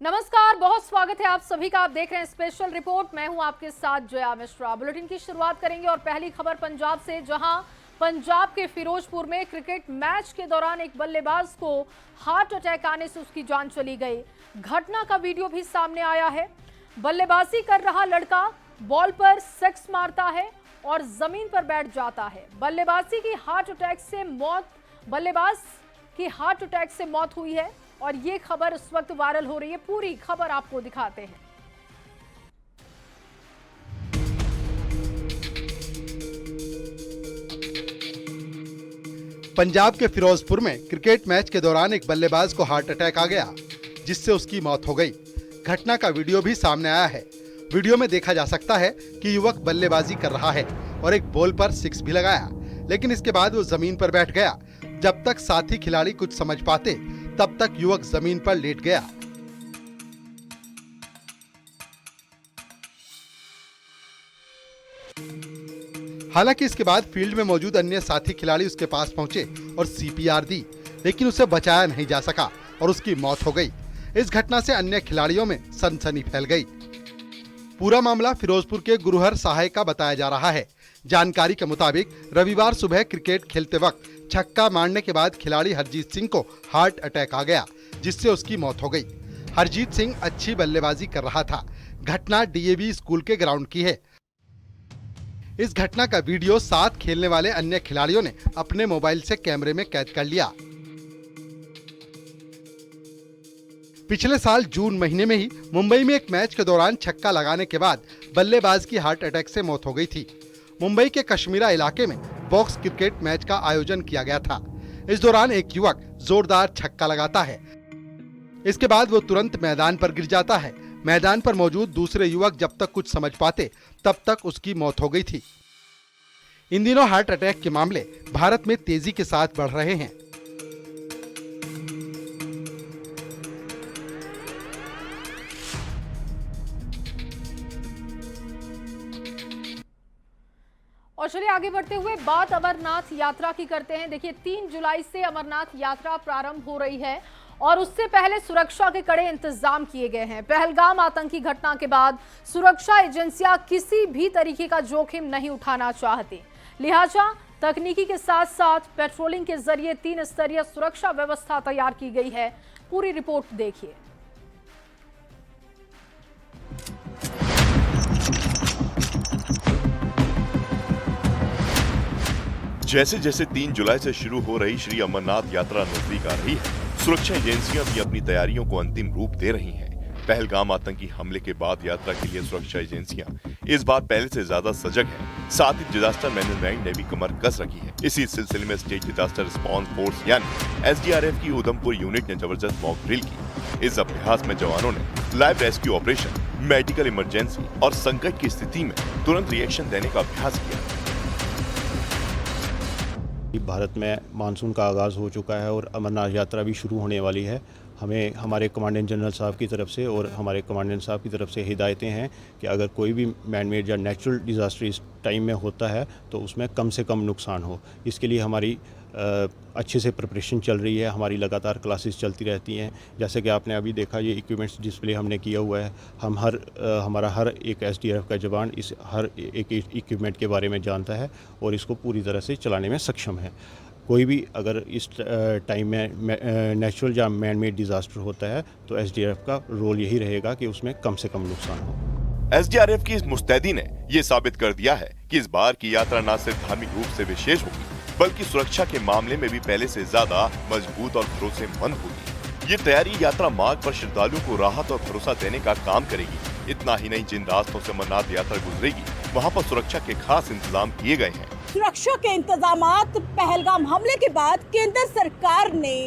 नमस्कार, बहुत स्वागत है आप सभी का। आप देख रहे हैं स्पेशल रिपोर्ट। मैं हूं आपके साथ जया मिश्रा। बुलेटिन की शुरुआत करेंगे और पहली खबर पंजाब से, जहां पंजाब के फिरोजपुर में क्रिकेट मैच के दौरान एक बल्लेबाज को हार्ट अटैक आने से उसकी जान चली गई। घटना का वीडियो भी सामने आया है। बल्लेबाजी कर रहा लड़का बॉल पर सिक्स मारता है और जमीन पर बैठ जाता है। बल्लेबाज की हार्ट अटैक से मौत हुई है और ये खबर इस वक्त वायरल हो रही है। पूरी खबर आपको दिखाते हैं। पंजाब के फिरोजपुर में क्रिकेट मैच के दौरान एक बल्लेबाज को हार्ट अटैक आ गया, जिससे उसकी मौत हो गई। घटना का वीडियो भी सामने आया है। वीडियो में देखा जा सकता है कि युवक बल्लेबाजी कर रहा है और एक बॉल पर सिक्स भी लगाया, लेकिन इसके बाद वो जमीन पर बैठ गया। जब तक साथी खिलाड़ी कुछ समझ पाते, तब तक युवक जमीन पर लेट गया। हालांकि इसके बाद फील्ड में मौजूद अन्य साथी खिलाड़ी उसके पास पहुंचे और सीपीआर दी, लेकिन उसे बचाया नहीं जा सका और उसकी मौत हो गई। इस घटना से अन्य खिलाड़ियों में सनसनी फैल गई। पूरा मामला फिरोजपुर के गुरुहर सहाय का बताया जा रहा है। जानकारी के मुताबिक रविवार सुबह क्रिकेट खेलते वक्त छक्का मारने के बाद खिलाड़ी हरजीत सिंह को हार्ट अटैक आ गया, जिससे उसकी मौत हो गई। हरजीत सिंह अच्छी बल्लेबाजी कर रहा था। घटना डीएवी स्कूल के ग्राउंड की है। इस घटना का वीडियो साथ खेलने वाले अन्य खिलाड़ियों ने अपने मोबाइल से कैमरे में कैद कर लिया। पिछले साल जून महीने में ही मुंबई में एक मैच के दौरान छक्का लगाने के बाद बल्लेबाज की हार्ट अटैक से मौत हो गई थी। मुंबई के कश्मीरा इलाके में बॉक्स क्रिकेट मैच का आयोजन किया गया था। इस दौरान एक युवक जोरदार छक्का लगाता है। इसके बाद वो तुरंत मैदान पर गिर जाता है। मैदान पर मौजूद दूसरे युवक जब तक कुछ समझ पाते, तब तक उसकी मौत हो गई थी। इन दिनों हार्ट अटैक के मामले भारत में तेजी के साथ बढ़ रहे हैं। और चलिए आगे बढ़ते हुए बात अमरनाथ यात्रा की करते हैं। देखिए, 3 जुलाई से अमरनाथ यात्रा प्रारंभ हो रही है और उससे पहले सुरक्षा के कड़े इंतजाम किए गए हैं। पहलगाम आतंकी घटना के बाद सुरक्षा एजेंसियां किसी भी तरीके का जोखिम नहीं उठाना चाहती, लिहाजा तकनीकी के साथ साथ पेट्रोलिंग के जरिए 3 स्तरीय सुरक्षा व्यवस्था तैयार की गई है। पूरी रिपोर्ट देखिए। जैसे जैसे 3 जुलाई से शुरू हो रही श्री अमरनाथ यात्रा नजदीक आ रही है, सुरक्षा एजेंसियां भी अपनी तैयारियों को अंतिम रूप दे रही हैं। पहलगाम आतंकी हमले के बाद यात्रा के लिए सुरक्षा एजेंसियां इस बार पहले से ज्यादा सजग हैं। साथ ही डिजास्टर मैनेजमेंट ने भी कमर कस रखी है। इसी सिलसिले में स्टेट डिजास्टर रिस्पांस फोर्स यानी एसडीआरएफ की उधमपुर यूनिट ने जबरदस्त मॉक ड्रिल की। इस अभ्यास में जवानों ने live rescue operation, medical emergency और संकट की स्थिति में तुरंत रिएक्शन देने का अभ्यास किया। भारत में मानसून का आगाज़ हो चुका है और अमरनाथ यात्रा भी शुरू होने वाली है। हमें हमारे कमांडेंट जनरल साहब की तरफ से और हमारे कमांडेंट साहब की तरफ से हिदायतें हैं कि अगर कोई भी मैन मेड या नेचुरल डिज़ास्टर इस टाइम में होता है तो उसमें कम से कम नुकसान हो। इसके लिए हमारी अच्छे से प्रिपरेशन चल रही है। हमारी लगातार क्लासेस चलती रहती हैं। जैसे कि आपने अभी देखा, ये इक्विपमेंट्स डिस्प्ले हमने किया हुआ है। हम हमारा हर एक एसडीआरएफ का जवान इस हर एक इक्विपमेंट के बारे में जानता है और इसको पूरी तरह से चलाने में सक्षम है। कोई भी अगर इस टाइम में नेचुरल या मैन मेड डिज़ास्टर होता है तो एसडीआरएफ का रोल यही रहेगा कि उसमें कम से कम नुकसान हो। एसडीआरएफ की इस मुस्तैदी ने ये साबित कर दिया है कि इस बार की यात्रा न सिर्फ धार्मिक रूप से विशेष होगी, बल्कि सुरक्षा के मामले में भी पहले से ज्यादा मजबूत और भरोसेमंद होगी। ये तैयारी यात्रा मार्ग पर श्रद्धालुओं को राहत और भरोसा देने का काम करेगी। इतना ही नहीं, जिन रास्तों से अमरनाथ यात्रा गुजरेगी, वहाँ पर सुरक्षा के खास इंतजाम किए गए हैं। सुरक्षा के इंतजामात पहलगाम हमले के बाद केंद्र सरकार ने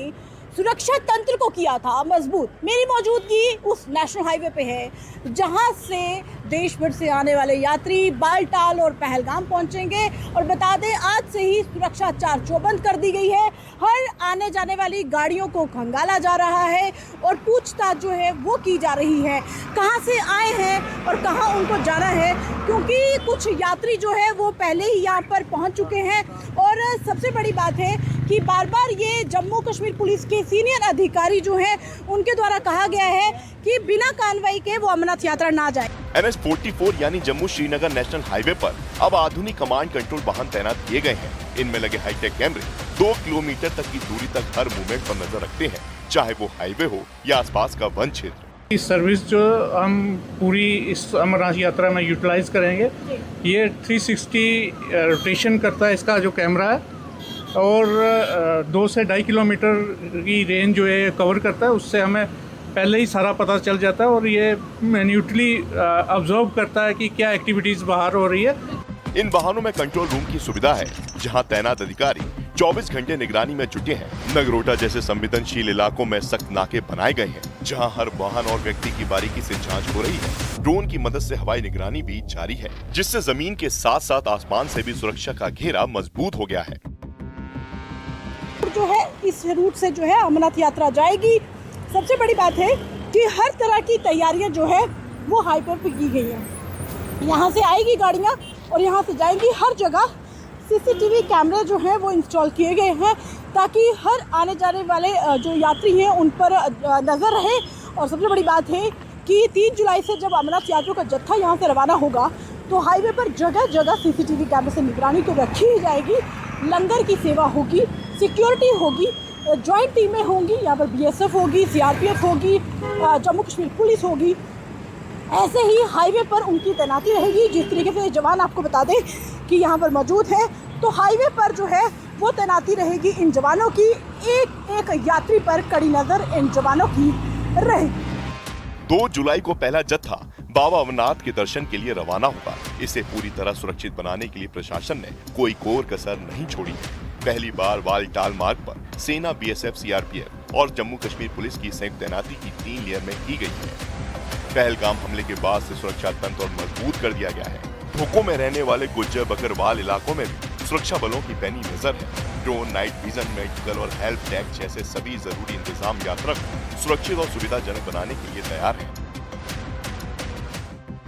सुरक्षा तंत्र को किया था मजबूत। मेरी मौजूदगी उस नेशनल हाईवे पे है जहां से देश भर से आने वाले यात्री बालटाल और पहलगाम पहुंचेंगे। और बता दें, आज से ही सुरक्षा चार चौबंद कर दी गई है। हर आने जाने वाली गाड़ियों को खंगाला जा रहा है और पूछताछ जो है वो की जा रही है, कहां से आए हैं और कहां उनको जाना है, क्योंकि कुछ यात्री जो है वो पहले ही यहां पर पहुंच चुके हैं। और सबसे बड़ी बात है कि बार बार ये जम्मू कश्मीर पुलिस के सीनियर अधिकारी जो हैं उनके द्वारा कहा गया है कि बिना कार्रवाई के वो अमरनाथ यात्रा ना जाए। NH 44 यानी जम्मू श्रीनगर नेशनल हाईवे पर अब आधुनिक कमांड कंट्रोल वाहन तैनात किए गए हैं। इनमें लगे हाईटेक कैमरे 2 किलोमीटर तक की दूरी तक हर मूवमेंट पर नजर रखते हैं, चाहे वो हाईवे हो या आसपास का वन क्षेत्र। इस सर्विस जो हम पूरी इस अमरनाथ यात्रा में यूटिलाइज करेंगे, ये 360 रोटेशन करता है इसका जो कैमरा है, और 2 से 2.5 किलोमीटर की रेंज जो है कवर करता है। उससे हमें पहले ही सारा पता चल जाता है और ये मैन्युअली ऑब्जर्व करता है कि क्या एक्टिविटीज़ बाहर हो रही है। इन वाहनों में कंट्रोल रूम की सुविधा है, जहां तैनात अधिकारी 24 घंटे निगरानी में जुटे हैं। नगरोटा जैसे संवेदनशील इलाकों में सख्त नाके बनाए गए हैं, जहां हर वाहन और व्यक्ति की बारीकी से जांच हो रही है। ड्रोन की मदद से हवाई निगरानी भी जारी है, जिससे जमीन के साथ साथ आसमान से भी सुरक्षा का घेरा मजबूत हो गया है। जो है इस रूट से जो है अमरनाथ यात्रा जाएगी। सबसे बड़ी बात है कि हर तरह की तैयारियां जो है वो हाईवे पे की गई हैं। यहाँ से आएगी गाड़ियाँ और यहाँ से जाएंगी। हर जगह CCTV कैमरे जो हैं वो इंस्टॉल किए गए हैं, ताकि हर आने जाने वाले जो यात्री हैं उन पर नज़र रहे। और सबसे बड़ी बात है कि 3 जुलाई से जब अमरनाथ यात्रियों का जत्था यहाँ से रवाना होगा, तो हाईवे पर जगह जगह CCTV कैमरे से निगरानी तो रखी ही जाएगी। लंगर की सेवा होगी, सिक्योरिटी होगी, जॉइंट टीमें होंगी, यहाँ पर BSF होगी, CRPF होगी, जम्मू कश्मीर पुलिस होगी। ऐसे ही हाईवे पर उनकी तैनाती रहेगी। जिस तरीके से जवान आपको बता दें कि यहाँ पर मौजूद है, तो हाईवे पर जो है वो तैनाती रहेगी इन जवानों की। एक एक यात्री पर कड़ी नजर इन जवानों की रहेगी। 2 जुलाई को पहला जत्था बाबा अमरनाथ के दर्शन के लिए रवाना होगा। इसे पूरी तरह सुरक्षित बनाने के लिए प्रशासन ने कोई कोर कसर नहीं छोड़ी है। पहली बार वालटाल मार्ग पर सेना, BSF, CRPF और जम्मू कश्मीर पुलिस की संयुक्त तैनाती की 3 लेयर में की गई है। पहलगाम हमले के बाद से सुरक्षा तंत्र और मजबूत कर दिया गया है। ढोकों में रहने वाले गुज्जर बकरवाल इलाकों में भी सुरक्षा बलों की पैनी नजर है। ड्रोन, नाइट विजन, मेडिकल और हेल्प डेस्क जैसे सभी जरूरी इंतजाम यात्रा को सुरक्षित और सुविधाजनक बनाने के लिए तैयार है।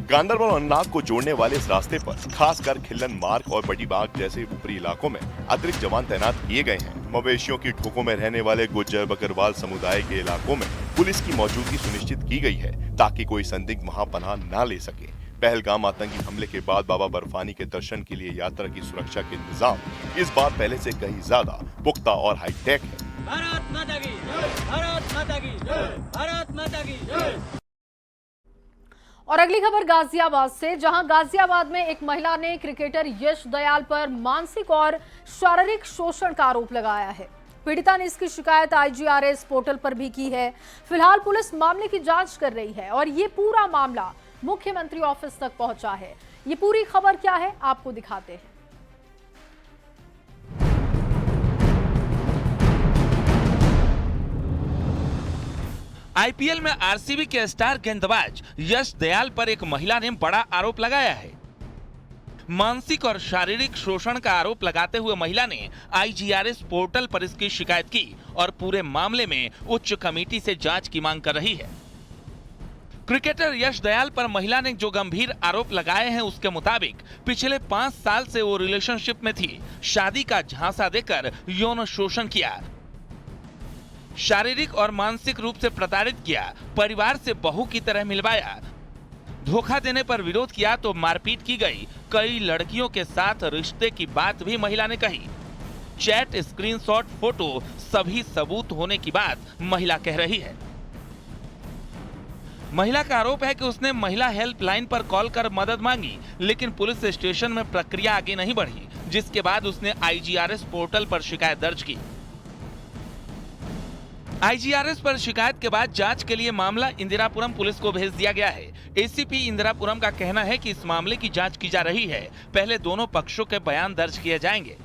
गांदरबल और अनंतनाग को जोड़ने वाले इस रास्ते पर खासकर खिल्लन मार्ग और बड़ी बाग जैसे ऊपरी इलाकों में अतिरिक्त जवान तैनात किए गए हैं। मवेशियों की ढोकों में रहने वाले गुज्जर बकरवाल समुदाय के इलाकों में पुलिस की मौजूदगी सुनिश्चित की गई है, ताकि कोई संदिग्ध वहां पनाह न ले सके। पहलगाम आतंकी हमले के बाद बाबा बर्फानी के दर्शन के लिए यात्रा की सुरक्षा के इंतजाम इस बार पहले से कहीं ज्यादा पुख्ता और हाईटेक है। भारत माता की जय, भारत माता की जय, भारत माता की जय। और अगली खबर गाजियाबाद से, जहां गाजियाबाद में एक महिला ने क्रिकेटर यश दयाल पर मानसिक और शारीरिक शोषण का आरोप लगाया है। पीड़िता ने इसकी शिकायत IGRS पोर्टल पर भी की है। फिलहाल पुलिस मामले की जांच कर रही है और ये पूरा मामला मुख्यमंत्री ऑफिस तक पहुंचा है। ये पूरी खबर क्या है आपको दिखाते हैं। IPL में RCB के स्टार गेंदबाज यश दयाल पर एक महिला ने बड़ा आरोप लगाया है। मानसिक और शारीरिक शोषण का आरोप लगाते हुए महिला ने IGRS पोर्टल पर इसकी शिकायत की और पूरे मामले में उच्च कमेटी से जांच की मांग कर रही है। क्रिकेटर यश दयाल पर महिला ने जो गंभीर आरोप लगाए हैं, उसके मुताबिक पिछले 5 साल से वो रिलेशनशिप में थी। शादी का झांसा देकर यौन शोषण किया, शारीरिक और मानसिक रूप से प्रताड़ित किया, परिवार से बहू की तरह मिलवाया, धोखा देने पर विरोध किया तो मारपीट की गई। कई लड़कियों के साथ रिश्ते की बात भी महिला ने कही। चैट, स्क्रीनशॉट, फोटो सभी सबूत होने की बात महिला कह रही है। महिला का आरोप है कि उसने महिला हेल्पलाइन पर कॉल कर मदद मांगी, लेकिन पुलिस स्टेशन में प्रक्रिया आगे नहीं बढ़ी, जिसके बाद उसने IGRS पोर्टल पर शिकायत दर्ज की। IGRS पर शिकायत के बाद जांच के लिए मामला इंदिरापुरम पुलिस को भेज दिया गया है। ACP इंदिरापुरम का कहना है कि इस मामले की जांच की जा रही है। पहले दोनों पक्षों के बयान दर्ज किए जाएंगे।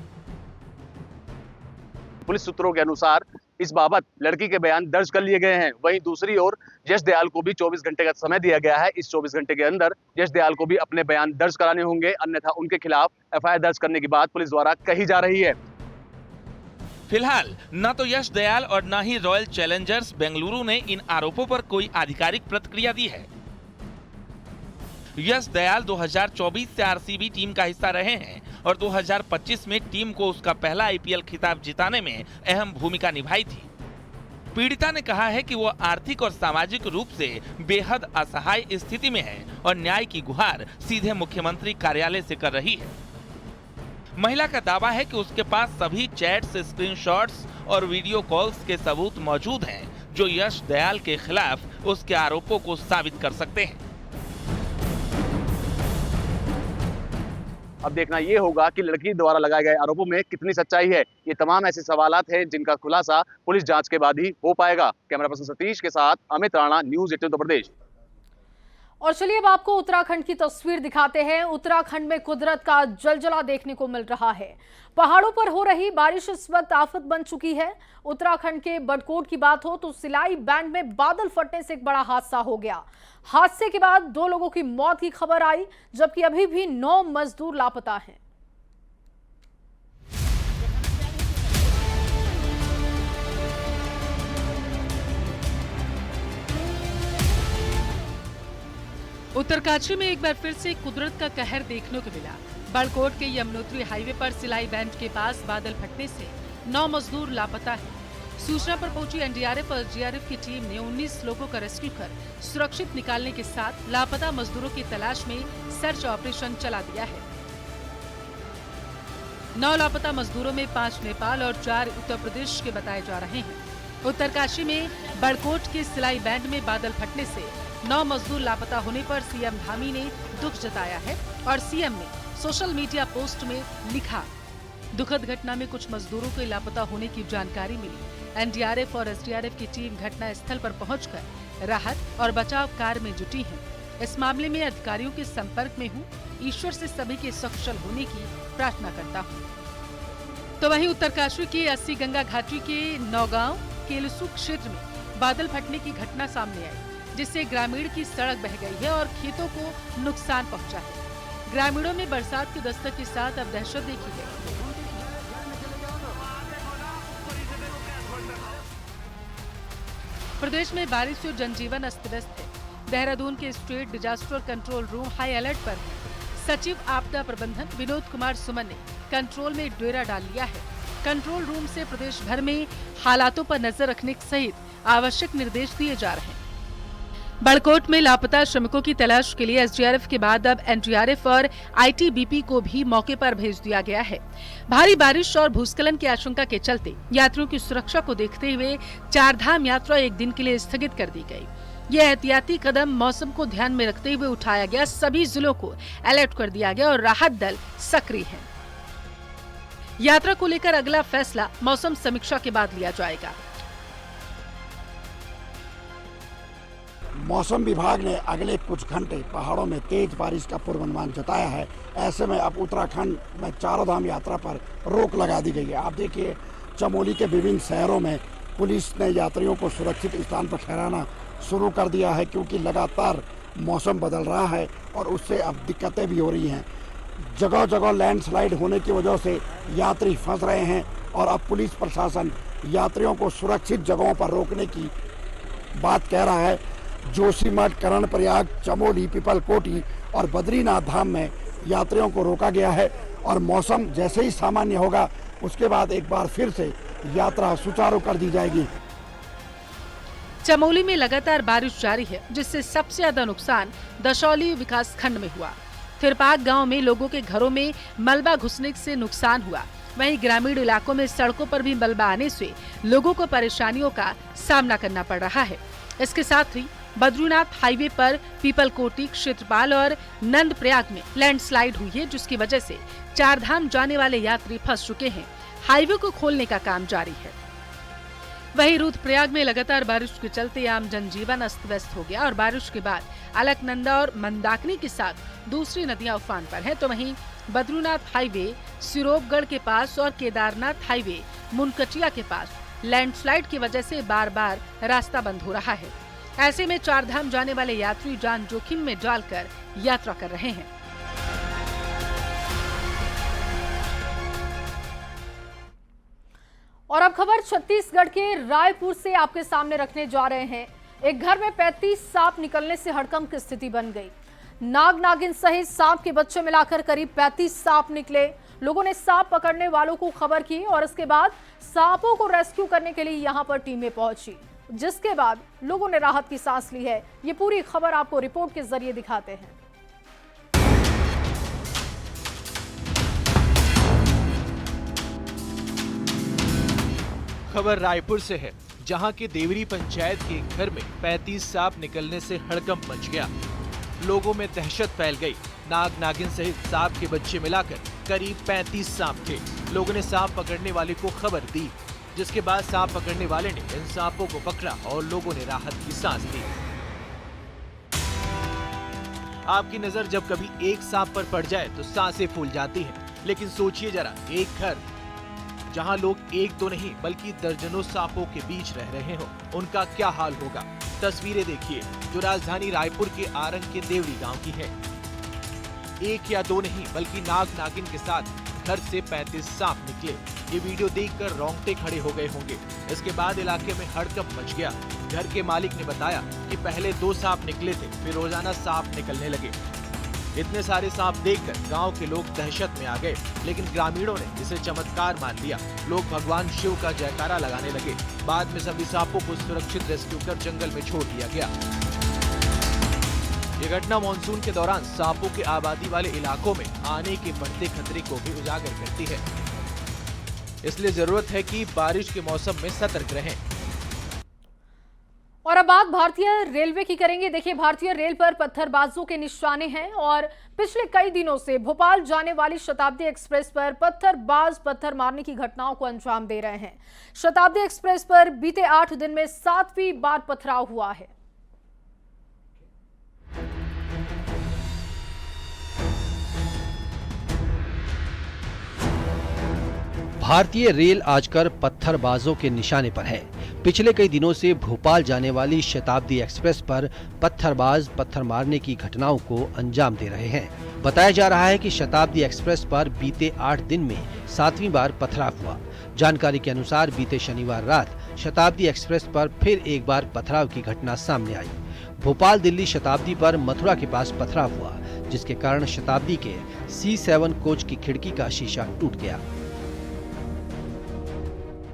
पुलिस सूत्रों के अनुसार इस बाबत लड़की के बयान दर्ज कर लिए गए हैं। वहीं दूसरी ओर यश दयाल को भी 24 घंटे का समय दिया गया है। इस 24 घंटे के अंदर यश दयाल को भी अपने बयान दर्ज कराने होंगे, अन्यथा उनके खिलाफ FIR दर्ज करने की बात पुलिस द्वारा कही जा रही है। फिलहाल न तो यश दयाल और न ही रॉयल चैलेंजर्स बेंगलुरु ने इन आरोपों पर कोई आधिकारिक प्रतिक्रिया दी है। यश दयाल 2024 से RCB टीम का हिस्सा रहे हैं और 2025 में टीम को उसका पहला आईपीएल खिताब जिताने में अहम भूमिका निभाई थी। पीड़िता ने कहा है कि वो आर्थिक और सामाजिक रूप से बेहद असहाय स्थिति में है और न्याय की गुहार सीधे मुख्यमंत्री कार्यालय से कर रही है। महिला का दावा है कि उसके पास सभी चैट्स, स्क्रीनशॉट्स और वीडियो कॉल्स के सबूत मौजूद हैं जो यश दयाल के खिलाफ उसके आरोपों को साबित कर सकते हैं। अब देखना ये होगा कि लड़की द्वारा लगाए गए आरोपों में कितनी सच्चाई है। ये तमाम ऐसे सवालात हैं जिनका खुलासा पुलिस जांच के बाद ही हो पाएगा। कैमरा पर्सन सतीश के साथ अमित राणा, न्यूज़ 18 उत्तर प्रदेश। और चलिए अब आपको उत्तराखंड की तस्वीर दिखाते हैं। उत्तराखंड में कुदरत का जलजला देखने को मिल रहा है। पहाड़ों पर हो रही बारिश इस वक्त आफत बन चुकी है। उत्तराखंड के बड़कोट की बात हो तो सिलाई बैंड में बादल फटने से एक बड़ा हादसा हो गया। हादसे के बाद 2 लोगों की मौत की खबर आई, जबकि अभी भी 9 मजदूर लापता हैं। उत्तरकाशी में एक बार फिर से कुदरत का कहर देखने को मिला। बड़कोट के यमुनोत्री हाईवे पर सिलाई बैंड के पास बादल फटने से 9 मजदूर लापता हैं। सूचना पर पहुंची एनडीआरएफ और जीआरएफ की टीम ने 19 लोगों का रेस्क्यू कर सुरक्षित निकालने के साथ लापता मजदूरों की तलाश में सर्च ऑपरेशन चला दिया है। 9 लापता मजदूरों में 5 नेपाल और 4 उत्तर प्रदेश के बताए जा रहे हैं। उत्तरकाशी में बड़कोट के सिलाई बैंड में बादल फटने से 9 मजदूर लापता होने पर सीएम धामी ने दुख जताया है और सीएम ने सोशल मीडिया पोस्ट में लिखा, दुखद घटना में कुछ मजदूरों के लापता होने की जानकारी मिली। एनडीआरएफ और एसडीआरएफ की टीम घटना स्थल पर पहुंचकर राहत और बचाव कार्य में जुटी है। इस मामले में अधिकारियों के संपर्क में हूँ। ईश्वर से सभी के सकुशल होने की प्रार्थना करता हूँ। तो वहीं उत्तरकाशी के 80 गंगा घाटी के नौगांव केलसू क्षेत्र में बादल फटने की घटना सामने आई, जिससे ग्रामीण की सड़क बह गई है और खेतों को नुकसान पहुंचा है। ग्रामीणों में बरसात की दस्तक के साथ अब दहशत देखी गई। प्रदेश में बारिश से जनजीवन अस्त व्यस्त है। देहरादून के state disaster control room high alert पर है। सचिव आपदा प्रबंधन विनोद कुमार सुमन ने कंट्रोल में डेरा डाल लिया है। कंट्रोल रूम से प्रदेश भर में हालातों पर नजर रखने सहित आवश्यक निर्देश दिए जा रहे हैं। बड़कोट में लापता श्रमिकों की तलाश के लिए एसडीआरएफ के बाद अब एनडीआरएफ और आईटीबीपी को भी मौके पर भेज दिया गया है। भारी बारिश और भूस्खलन की आशंका के चलते यात्रियों की सुरक्षा को देखते हुए 4 धाम यात्रा एक दिन के लिए स्थगित कर दी गई। यह एहतियाती कदम मौसम को ध्यान में रखते हुए उठाया गया। सभी जिलों को अलर्ट कर दिया गया और राहत दल सक्रिय है। यात्रा को लेकर अगला फैसला मौसम समीक्षा के बाद लिया जाएगा। मौसम विभाग ने अगले कुछ घंटे पहाड़ों में तेज बारिश का पूर्वानुमान जताया है। ऐसे में अब उत्तराखंड में 4 धाम यात्रा पर रोक लगा दी गई है। आप देखिए, चमोली के विभिन्न शहरों में पुलिस ने यात्रियों को सुरक्षित स्थान पर ठहराना शुरू कर दिया है, क्योंकि लगातार मौसम बदल रहा है और उससे अब दिक्कतें भी हो रही हैं। जगह जगह लैंडस्लाइड होने की वजह से यात्री फंस रहे हैं और अब पुलिस प्रशासन यात्रियों को सुरक्षित जगहों पर रोकने की बात कह रहा है। जोशीमठ, कर्णप्रयाग, चमोली, पीपलकोटी और बद्रीनाथ धाम में यात्रियों को रोका गया है और मौसम जैसे ही सामान्य होगा उसके बाद एक बार फिर से यात्रा सुचारू कर दी जाएगी। चमोली में लगातार बारिश जारी है, जिससे सबसे ज्यादा नुकसान दशौली विकास खंड में हुआ। थिरपाक गांव में लोगों के घरों में मलबा घुसने से नुकसान हुआ। वहीं ग्रामीण इलाकों में सड़कों पर भी मलबा आने से लोगों को परेशानियों का सामना करना पड़ रहा है। इसके साथ ही बद्रीनाथ हाईवे पर पीपलकोटी, क्षेत्रपाल और नंदप्रयाग में लैंडस्लाइड हुई है, जिसकी वजह से 4 धाम जाने वाले यात्री फंस चुके हैं। हाईवे को खोलने का काम जारी है। वहीं रुद्रप्रयाग में लगातार बारिश के चलते आम जनजीवन अस्त व्यस्त हो गया और बारिश के बाद अलकनंदा और मंदाकिनी के साथ दूसरी नदियां उफान पर हैं। तो वहीं बद्रीनाथ हाईवे सिरोपगढ़ के पास और केदारनाथ हाईवे मुनकटिया के पास लैंडस्लाइड की वजह से बार बार रास्ता बंद हो रहा है। ऐसे में 4 धाम जाने वाले यात्री जान जोखिम में डालकर यात्रा कर रहे हैं। और अब खबर छत्तीसगढ़ के रायपुर से आपके सामने रखने जा रहे हैं। एक घर में 35 सांप निकलने से हड़कंप की स्थिति बन गई। नाग नागिन सहित सांप के बच्चे मिलाकर करीब 35 सांप निकले। लोगों ने सांप पकड़ने वालों को खबर की और इसके बाद सांपों को रेस्क्यू करने के लिए यहां पर टीमें पहुंची, जिसके बाद लोगों ने राहत की सांस ली है। ये पूरी खबर आपको रिपोर्ट के जरिए दिखाते हैं। खबर रायपुर से है, जहां के देवरी पंचायत के एक घर में 35 सांप निकलने से हड़कंप मच गया। लोगों में दहशत फैल गई। नाग नागिन सहित सांप के बच्चे मिलाकर करीब 35 सांप थे। लोगों ने सांप पकड़ने वाले को खबर दी, जिसके बाद सांप पकड़ने वाले ने इन सांपों को पकड़ा और लोगों ने राहत की सांस ली। आपकी नजर जब कभी एक सांप पर पड़ जाए तो सांसें फूल जाती हैं, लेकिन सोचिए जरा, एक घर जहां लोग एक दो नहीं बल्कि दर्जनों सांपों के बीच रह रहे हो, उनका क्या हाल होगा। तस्वीरें देखिए जो राजधानी रायपुर के आरंग के देवरी गांव की है। एक या दो नहीं बल्कि नाग नागिन के साथ घर से 35 सांप निकले। ये वीडियो देखकर रोंगटे खड़े हो गए होंगे। इसके बाद इलाके में हड़कंप मच गया। घर के मालिक ने बताया कि पहले 2 सांप निकले थे, फिर रोजाना सांप निकलने लगे। इतने सारे सांप देखकर गांव के लोग दहशत में आ गए, लेकिन ग्रामीणों ने इसे चमत्कार मान लिया। लोग भगवान शिव का जयकारा लगाने लगे। बाद में सभी सांपों को सुरक्षित रेस्क्यू कर जंगल में छोड़ दिया गया। ये घटना मानसून के दौरान सांपों के आबादी वाले इलाकों में आने के बढ़ते खतरे को भी उजागर करती है। इसलिए जरूरत है कि बारिश के मौसम में सतर्क रहें। और अब बात भारतीय रेलवे की करेंगे। देखिए, भारतीय रेल पर पत्थरबाजों के निशाने हैं और पिछले कई दिनों से भोपाल जाने वाली शताब्दी एक्सप्रेस पर पत्थरबाज पत्थर मारने की घटनाओं को अंजाम दे रहे हैं। शताब्दी एक्सप्रेस पर बीते 8 दिन में 7वीं बार पथराव हुआ है। भारतीय रेल आजकल पत्थरबाजों के निशाने पर है। पिछले कई दिनों से भोपाल जाने वाली शताब्दी एक्सप्रेस पर पत्थरबाज पत्थर मारने की घटनाओं को अंजाम दे रहे हैं। बताया जा रहा है कि शताब्दी एक्सप्रेस पर बीते 8 दिन में 7वीं बार पथराव हुआ। जानकारी के अनुसार बीते शनिवार रात शताब्दी एक्सप्रेस पर फिर एक बार पथराव की घटना सामने आई। भोपाल दिल्ली शताब्दी पर मथुरा के पास पथराव हुआ, जिसके कारण शताब्दी के C7 कोच की खिड़की का शीशा टूट गया।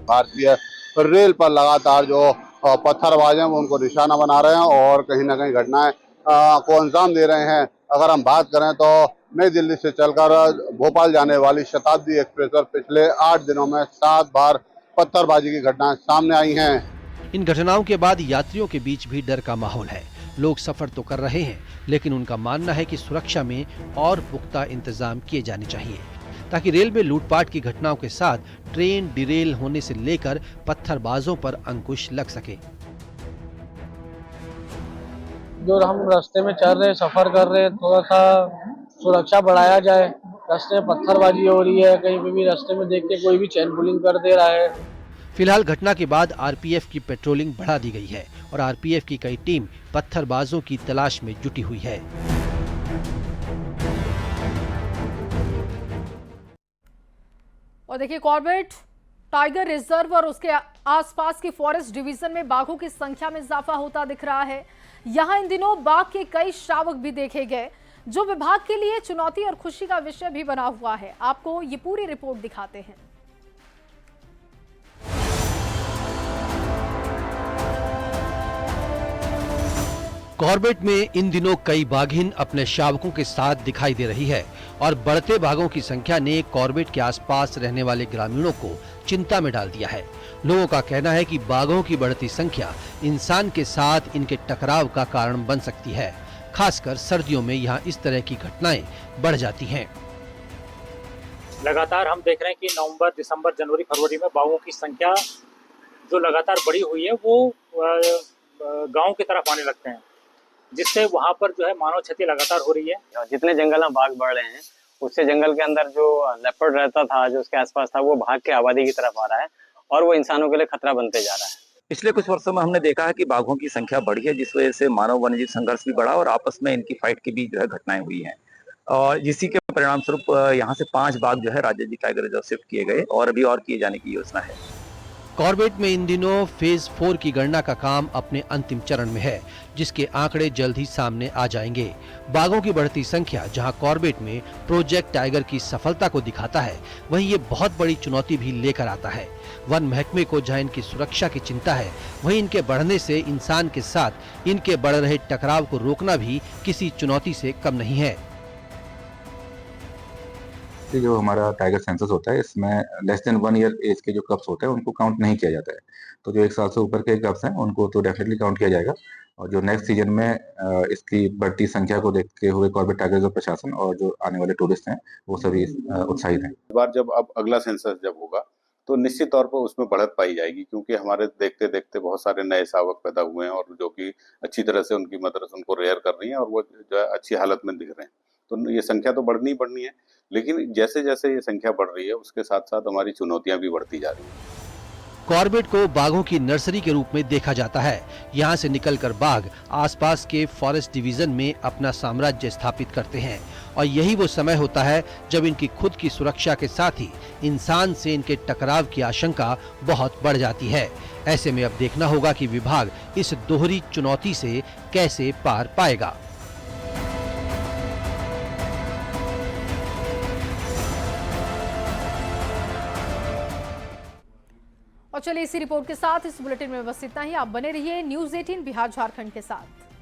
भारतीय रेल पर लगातार जो पत्थरबाज हैं वो उनको निशाना बना रहे हैं और कहीं ना कहीं घटनाएं को अंजाम दे रहे हैं। अगर हम बात करें तो नई दिल्ली से चलकर भोपाल जाने वाली शताब्दी एक्सप्रेस पर पिछले 8 दिनों में 7 बार पत्थरबाजी की घटनाएं सामने आई हैं। इन घटनाओं के बाद यात्रियों के बीच भी डर का माहौल है। लोग सफर तो कर रहे हैं, लेकिन उनका मानना है कि सुरक्षा में और पुख्ता इंतजाम किए जाने चाहिए, ताकि रेल में लूटपाट की घटनाओं के साथ ट्रेन डिरेल होने से लेकर पत्थरबाजों पर अंकुश लग सके। जो हम रास्ते में चल रहे, सफर कर रहे, थोड़ा सा सुरक्षा बढ़ाया जाए। रास्ते में पत्थरबाजी हो रही है, कहीं पे भी रास्ते में देख के कोई भी चेन पुलिंग कर दे रहा है। फिलहाल घटना के बाद आरपीएफ की पेट्रोलिंग बढ़ा दी गई है और आरपीएफ की कई टीम पत्थरबाजों की तलाश में जुटी हुई है। और देखिए, कॉर्बेट टाइगर रिजर्व और उसके आसपास के फॉरेस्ट डिवीजन में बाघों की संख्या में इजाफा होता दिख रहा है। यहां इन दिनों बाघ के कई शावक भी देखे गए, जो विभाग के लिए चुनौती और खुशी का विषय भी बना हुआ है। आपको ये पूरी रिपोर्ट दिखाते हैं। कॉर्बेट में इन दिनों कई बाघिन अपने शावकों के साथ दिखाई दे रही है और बढ़ते बाघों की संख्या ने कॉर्बेट के आसपास रहने वाले ग्रामीणों को चिंता में डाल दिया है। लोगों का कहना है कि बाघों की बढ़ती संख्या इंसान के साथ इनके टकराव का कारण बन सकती है। खासकर सर्दियों में यहाँ इस तरह की घटनाएं बढ़ जाती हैं। लगातार हम देख रहे हैं कि नवंबर, दिसंबर, जनवरी, फरवरी में बाघों की संख्या जो लगातार बढ़ी हुई है वो गाँव की तरफ आने लगते हैं, जिससे वहाँ पर जो है मानव क्षति लगातार हो रही है। जितने जंगल में बाघ बढ़ रहे हैं, उससे जंगल के अंदर जो लेपर्ड रहता था, जो उसके आसपास था, वो भाग के आबादी की तरफ आ रहा है और वो इंसानों के लिए खतरा बनते जा रहा है। पिछले कुछ वर्षों में हमने देखा है कि बाघों की संख्या बढ़ी है, जिस वजह से मानव वन्यजीव संघर्ष भी बढ़ा और आपस में इनकी फाइट की भी जो है घटनाएं हुई हैं। और इसी के परिणाम स्वरूप यहाँ से 5 बाघ जो है राजाजी टाइगर रिजर्व शिफ्ट किए गए और अभी और किए जाने की योजना है। कॉर्बेट में इन दिनों फेज 4 की गणना का काम अपने अंतिम चरण में है, जिसके आंकड़े जल्द ही सामने आ जाएंगे। बाघों की बढ़ती संख्या जहां कॉर्बेट में प्रोजेक्ट टाइगर की सफलता को दिखाता है, वहीं ये बहुत बड़ी चुनौती भी लेकर आता है। वन महकमे को जहां इनकी सुरक्षा की चिंता है, वहीं इनके बढ़ने से इंसान के साथ इनके बढ़ रहे टकराव को रोकना भी किसी चुनौती से कम नहीं है। जो हमारा टाइगर सेंसस होता है, इसमें लेस देन 1 ईयर एज के जो कप्स होते हैं उनको काउंट नहीं किया जाता है। तो जो 1 साल से ऊपर के कप्स हैं उनको तो डेफिनेटली काउंट किया जाएगा। और जो नेक्स्ट सीजन में इसकी बढ़ती संख्या को देखते हुए कॉर्बेट टाइगर रिजर्व प्रशासन और जो आने वाले टूरिस्ट हैं वो सभी उत्साहित हैं। इस बार जब अब अगला सेंसस जब होगा तो निश्चित तौर पर उसमें बढ़त पाई जाएगी, क्योंकि हमारे देखते देखते बहुत सारे नए शावक पैदा हुए हैं और जो कि अच्छी तरह से उनकी मदर उनको रेयर कर रही हैं और वो जो है अच्छी हालत में दिख रहे हैं। तो ये संख्या तो बढ़नी ही बढ़नी है, लेकिन जैसे जैसे ये संख्या बढ़ रही है उसके साथ साथ हमारी चुनौतियां भी बढ़ती जा रही हैं। कॉर्बेट को बाघों की नर्सरी के रूप में देखा जाता है। यहाँ से निकलकर बाघ आसपास के फॉरेस्ट डिवीजन में अपना साम्राज्य स्थापित करते हैं और यही वो समय होता है जब इनकी खुद की सुरक्षा के साथ ही इंसान से इनके टकराव की आशंका बहुत बढ़ जाती है। ऐसे में अब देखना होगा कि विभाग इस दोहरी चुनौती से कैसे पार पाएगा। और चलिए इसी रिपोर्ट के साथ इस बुलेटिन में बस इतना ही। आप बने रहिए न्यूज़ 18 बिहार झारखंड के साथ।